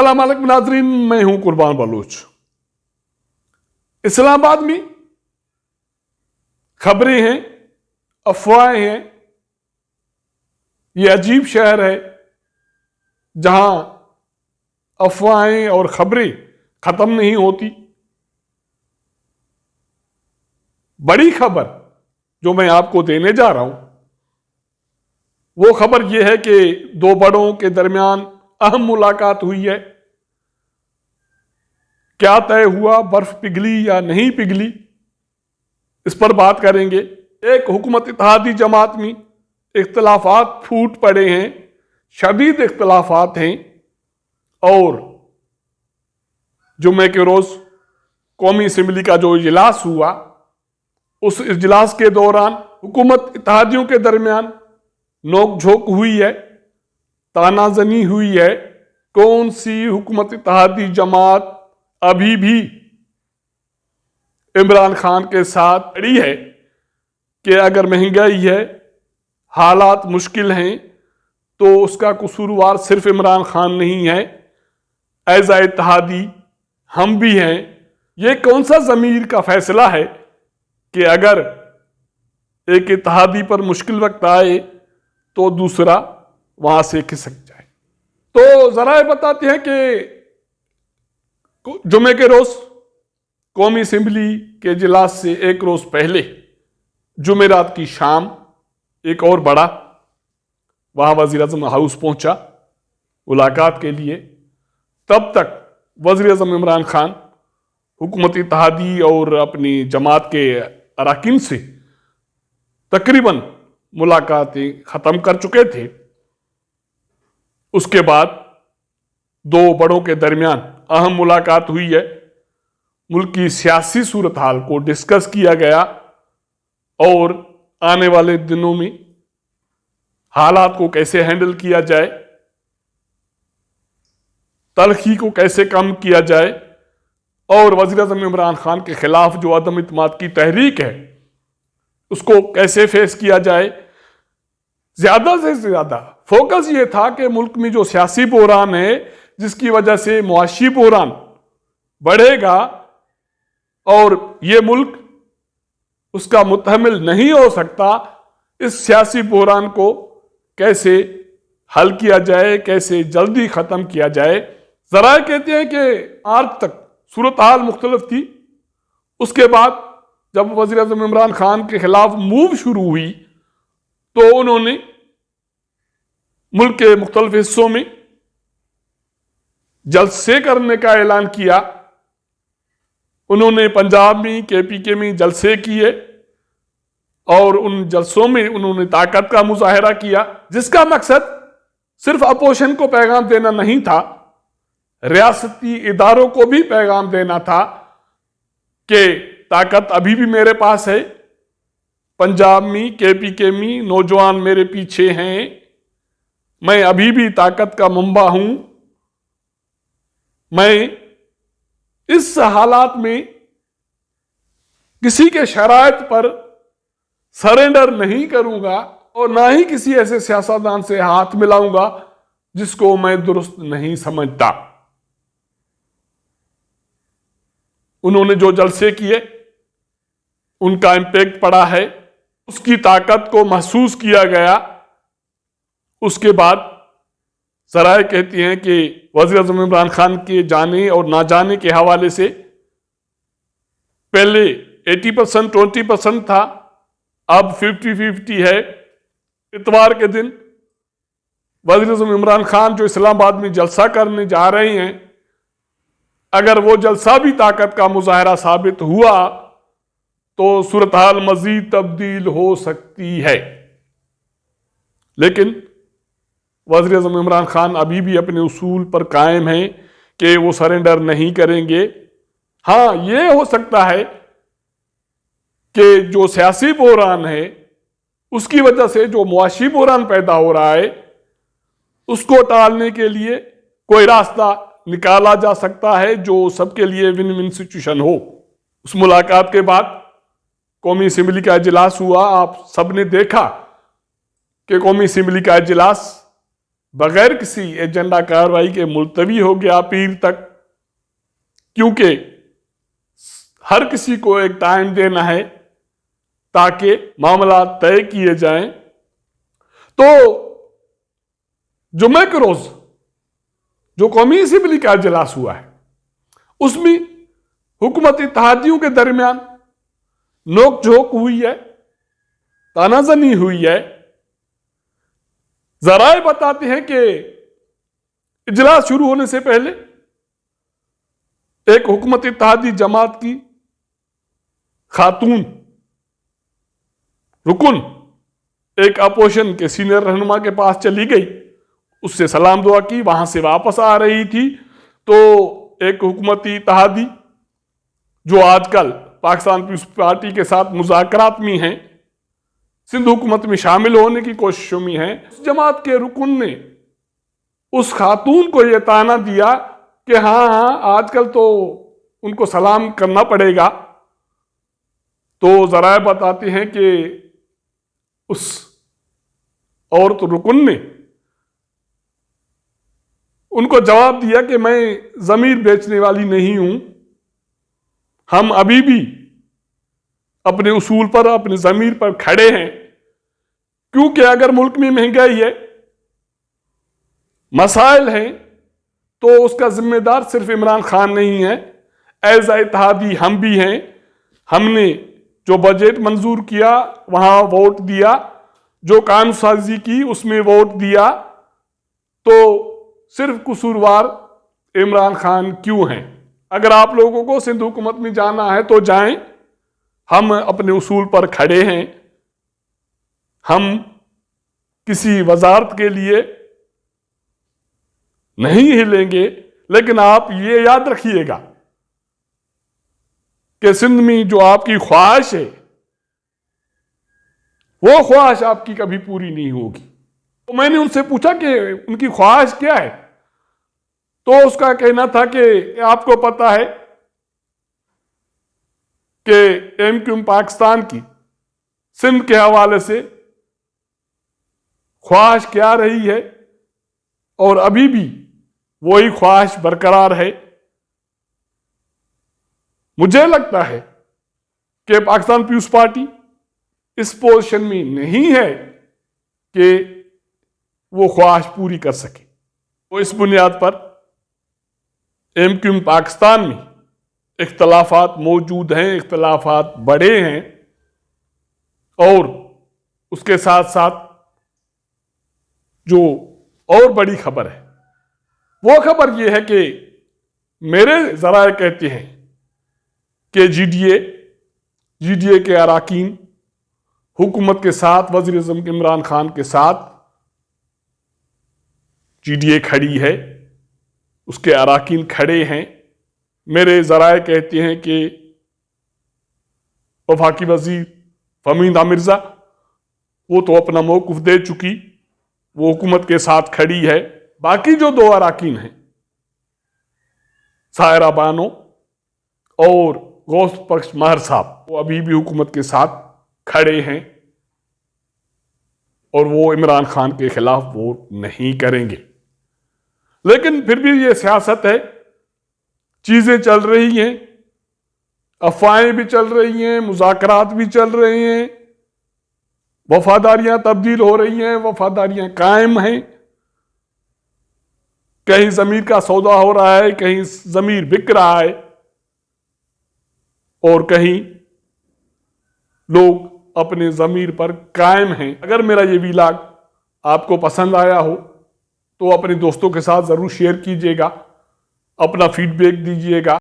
अस्सलाम वालेकुम नाज़रीन, मैं हूं कुर्बान बलूच। इस्लामाबाद में खबरें हैं, अफवाहें हैं। ये अजीब शहर है जहां अफवाहें और खबरें खत्म नहीं होती। बड़ी खबर जो मैं आपको देने जा रहा हूं वो खबर यह है कि दो बड़ों के दरमियान अहम मुलाकात हुई है। क्या तय हुआ, बर्फ पिघली या नहीं पिघली, इस पर बात करेंगे। एक हुकूमत इत्तेहादी जमात में इख्तलाफात फूट पड़े हैं, शदीद इख्तलाफात हैं, और जुम्मे के रोज कौमी असम्बली का जो इजलास हुआ उस इजलास के दौरान हुकूमत इत्तेहादियों के दरमियान नोक-झोंक हुई है, तानाजनी हुई है। कौन सी हुकूमत इत्तेहादी जमात अभी भी इमरान खान के साथ खड़ी है कि अगर महंगाई है, हालात मुश्किल हैं, तो उसका कसूरवार सिर्फ इमरान खान नहीं है, एज ए इत्तेहादी हम भी हैं। ये कौन सा ज़मीर का फैसला है कि अगर एक इत्तेहादी पर मुश्किल वक्त आए तो दूसरा वहां से खिसक जाए। तो जरा बताते हैं कि जुमे के रोज कौमी असम्बली के इजलास से एक रोज पहले जुमेरात की शाम एक और बड़ा वहां वजीर आजम हाउस पहुंचा मुलाकात के लिए। तब तक वजीर आजम इमरान खान हुकूमत इत्तेहादी और अपनी जमात के अरकान से तकरीबन मुलाकातें खत्म कर चुके थे। उसके बाद दो बड़ों के दरमियान अहम मुलाकात हुई है। मुल्क की सियासी सूरत हाल को डिस्कस किया गया और आने वाले दिनों में हालात को कैसे हैंडल किया जाए, तलखी को कैसे कम किया जाए, और वज़ीर आज़म इमरान खान के खिलाफ जो अदम इत्मीनान की तहरीक है उसको कैसे फेस किया जाए। ज्यादा से ज्यादा फोकस ये था कि मुल्क में जो सियासी बहरान है, जिसकी वजह से मुआशी बहरान बढ़ेगा और ये मुल्क उसका मुतहम्मिल नहीं हो सकता, इस सियासी बहरान को कैसे हल किया जाए, कैसे जल्दी खत्म किया जाए। जरा कहते हैं कि आज तक सूरत हाल मुख्तलिफ थी। उसके बाद जब वज़ीर आज़म इमरान खान के खिलाफ मूव शुरू हुई तो उन्होंने मुल्क के मुख्तलिफ हिस्सों में जलसे करने का ऐलान किया। उन्होंने पंजाब में, KPK में जलसे किए और उन जलसों में उन्होंने ताकत का मुजाहरा किया, जिसका मकसद सिर्फ अपोजिशन को पैगाम देना नहीं था, रियासती इदारों को भी पैगाम देना था कि ताकत अभी भी मेरे पास है। पंजाब में, KPK में नौजवान मेरे पीछे हैं, मैं अभी भी ताकत का मंबा हूं। मैं इस हालात में किसी के शराइत पर सरेंडर नहीं करूंगा और ना ही किसी ऐसे सियासतदान से हाथ मिलाऊंगा जिसको मैं दुरुस्त नहीं समझता। उन्होंने जो जलसे किए उनका इम्पैक्ट पड़ा है, उसकी ताकत को महसूस किया गया। उसके बाद ज़राए कहती हैं कि वज़ीर आज़म इमरान खान के जाने और ना जाने के हवाले से पहले 80% 20% था, अब 50-50 है। इतवार के दिन वज़ीर आज़म इमरान खान जो इस्लामाबाद में जलसा करने जा रहे हैं, अगर वो जलसा भी ताकत का मुजाहरा साबित हुआ तो सूरत हाल मजीद तब्दील हो सकती है। लेकिन वज़ीर आज़म इमरान खान अभी भी अपने उसूल पर कायम हैं कि वो सरेंडर नहीं करेंगे। हाँ, ये हो सकता है कि जो सियासी बहरान है उसकी वजह से जो मुआशी बहरान पैदा हो रहा है उसको टालने के लिए कोई रास्ता निकाला जा सकता है जो सबके लिए विन विन सिचुएशन हो। उस मुलाकात के बाद कौमी असम्बली का इजलास हुआ। आप सबने देखा कि कौमी असम्बली का इजलास बगैर किसी एजेंडा कार्रवाई के मुलतवी हो गया पीर तक, क्योंकि हर किसी को एक टाइम देना है ताकि मामला तय किए जाएं। तो जुमे के रोज जो कौमी असेंबली का इजलास हुआ है उसमें हुकूमत इत्तेहादियों के दरमियान नोक झोंक हुई है, तानाजनी हुई है। जराए बताते हैं कि इजलास शुरू होने से पहले एक हुकूमत इत्तेहादी जमात की खातून रुकन एक अपोजिशन के सीनियर रहनुमा के पास चली गई, उससे सलाम दुआ की, वहां से वापस आ रही थी तो एक हुकूमती इत्तेहादी जो आजकल पाकिस्तान पीपुल्स पार्टी के साथ मुज़ाकरात में हैं, सिंध हुकूमत में शामिल होने की कोशिशों में हैं, उस जमात के रुकन ने उस खातून को यह ताना दिया कि हाँ आजकल तो उनको सलाम करना पड़ेगा। तो जराए बताते हैं कि उस औरत रुकन ने उनको जवाब दिया कि मैं जमीर बेचने वाली नहीं हूं, हम अभी भी अपने उसूल पर, अपने जमीर पर खड़े हैं, क्योंकि अगर मुल्क में महंगाई है, मसाइल हैं, तो उसका जिम्मेदार सिर्फ इमरान खान नहीं है, एज इत्तेहादी हम भी हैं। हमने जो बजट मंजूर किया वहां वोट दिया, जो कानून साजी की उसमें वोट दिया, तो सिर्फ कसूरवार इमरान खान क्यों हैं? अगर आप लोगों को सिंध हुकूमत में जाना है तो जाएं, हम अपने उसूल पर खड़े हैं, हम किसी वजारत के लिए नहीं हिलेंगे। लेकिन आप ये याद रखिएगा कि सिंध में जो आपकी ख्वाहिश है वो ख्वाहिश आपकी कभी पूरी नहीं होगी। तो मैंने उनसे पूछा कि उनकी ख्वाहिश क्या है, तो उसका कहना था कि आपको पता है कि एमक्यूएम पाकिस्तान की सिंध के हवाले से ख्वाहिश क्या रही है और अभी भी वही ख्वाहिश बरकरार है। मुझे लगता है कि पाकिस्तान पीपुल्स पार्टी इस पोजीशन में नहीं है कि वो ख्वाहिश पूरी कर सके। तो इस बुनियाद पर एमक्यूएम पाकिस्तान में इख्तलाफात मौजूद हैं, इख्तलाफात बड़े हैं, और उसके साथ साथ जो और बड़ी खबर है वो खबर ये है कि मेरे जराए कहते हैं कि जीडीए के अराकीन हुकूमत के साथ, वज़ीर आज़म इमरान खान के साथ जीडीए खड़ी है, उसके अराकीन खड़े हैं। मेरे जराए कहते हैं कि वफाकी वजीर फहमीदा मिर्जा वो तो अपना मौक़िफ़ दे चुकी, वो हुकूमत के साथ खड़ी है। बाकी जो दो अराकीन हैं, सायरा बानो और गौस बख्श महर साहब, वो अभी भी हुकूमत के साथ खड़े हैं और वो इमरान खान के खिलाफ वोट नहीं करेंगे। लेकिन फिर भी ये सियासत है, चीजें चल रही हैं, अफवाहें भी चल रही हैं, मुज़ाकरात भी चल रहे हैं, वफादारियां तब्दील हो रही हैं, वफादारियां कायम हैं। कहीं जमीर का सौदा हो रहा है, कहीं जमीर बिक रहा है, और कहीं लोग अपने जमीर पर कायम हैं। अगर मेरा ये वीलॉग आपको पसंद आया हो तो अपने दोस्तों के साथ जरूर शेयर कीजिएगा, अपना फीडबैक दीजिएगा।